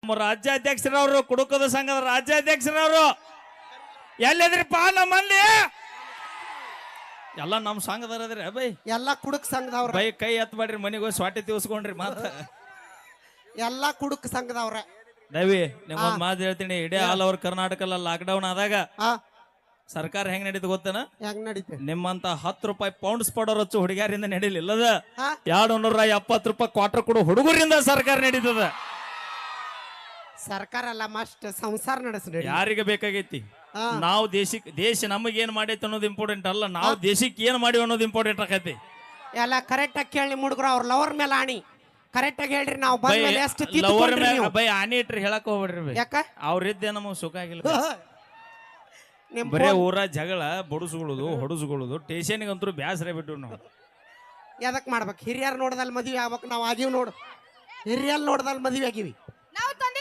ನಮ್ಮ ರಾಜ್ಯಾಧ್ಯಕ್ಷರವರು ಕುಡುಕದ ಸಂಘದ ರಾಜ್ಯಾಧ್ಯಕ್ಷರವರು ಎಲ್ಲಿದ್ರಿಪ್ಪ ನಮ್ಮ ಮಂದಿ ಎಲ್ಲ ನಮ್ಮ ಸಂಘದವ್ರದ್ರಿ ಬೈ ಎಲ್ಲ ಕುಡುಕ್ ಸಂಘದವ್ರ ಬೈ ಕೈ ಎತ್ತಬೇಡ್ರಿ ಮನೆಗೆ ಹೋಗಿ ಸ್ವಾಟಿ ತೀವ್ಸ್ಕೊಂಡ್ರಿ ಮಾತ ಎಲ್ಲ ಕುಡುಕ್ ಸಂಘದವ್ರ ದವಿ ನಿಮ್ಗೊಂದ್ ಮಾತು ಹೇಳ್ತೀನಿ ಇಡೀ ಆಲ್ ಓವರ್ ಕರ್ನಾಟಕ ಲಾಕ್ಡೌನ್ ಆದಾಗ ಹಾ ಸರ್ಕಾರ ಹೆಂಗ್ ನಡೀತು ಗೊತ್ತೇನ ಹೆಂಗ್ ನಡೀತೆ ನಿಮ್ಮಂತ 10 ರೂಪಾಯಿ ಪೌಂಡ್ಸ್ ಪಡೋರ್ ಹಚ್ಚು ಹುಡುಗಿಯರಿಂದ ನಡೀಲಿಲ್ಲದ ಹಾ 270 ರೂಪಾಯಿ ಕ್ವಾರ್ಟರ್ ಕೊಡು ಹುಡುಗರಿಂದ ಸರ್ಕಾರ ನಡೀತದ ಸರ್ಕಾರ ಅಲ್ಲ ಮಸ್ಟ್ ಸಂಸಾರ ನಡೆಸ್ರಿ ಯಾರಿಗೆ ಬೇಕಾಗೈತಿ ನಾವು ದೇಶ ನಮಗೆ ಏನ್ ಮಾಡೈತಿ ಅನ್ನೋದು ಇಂಪಾರ್ಟೆಂಟ್ ಅಲ್ಲ ನಾವು ದೇಶಕ್ಕೆ ಏನ್ ಮಾಡಿವಿ ಅನ್ನೋದು ಇಂಪಾರ್ಟೆಂಟ್ ಆಕೈತಿ ಎಲ್ಲ ಕರೆಕ್ಟ್ ಆಗಿ ಕೇಳಿ ಹುಡುಗರು ಅವ್ರ ಲವರ್ ಮೇಲೆ ಆಣಿ ಕರೆಕ್ಟ್ ಆಗಿ ಹೇಳ್ರಿ ನಾವು ಬಂದ ಮೇಲೆ ಎಷ್ಟು ಲವರ್ ಮ್ಯಾಗ ಬೈ ಆನೆ ಇಟ್ರಿ ಹೇಳಕ್ ಹೋಗ್ಬಿಡ್ರಿ ಬೈ ಯಾಕ ಅವ್ರಿದ್ದೆ ನಮಗ್ ಸುಖ ಆಗಿಲ್ಲ ನಿಮ್ ಬರೇ ಊರ ಜಗಳ ಬಡಿಸ್ಕೊಳ್ಳೋದು ಹೊಡಸ್ಕೊಳ್ಳೋದು ಟೇಷನ್ಗಂತೂ ಬ್ಯಾಸರ ಬಿಟ್ಟು ನಾವು ಎದಕ್ ಮಾಡ್ಬೇಕು ಹಿರಿಯರ್ ನೋಡ್ದಲ್ಲಿ ಮದ್ವೆ ಆಗ್ಬೇಕು ನಾವು ಆಗೀವಿ ನೋಡು ಹಿರಿಯರ್ ನೋಡ್ದಲ್ಲಿ ಮದ್ವೆ ಆಗಿವಿ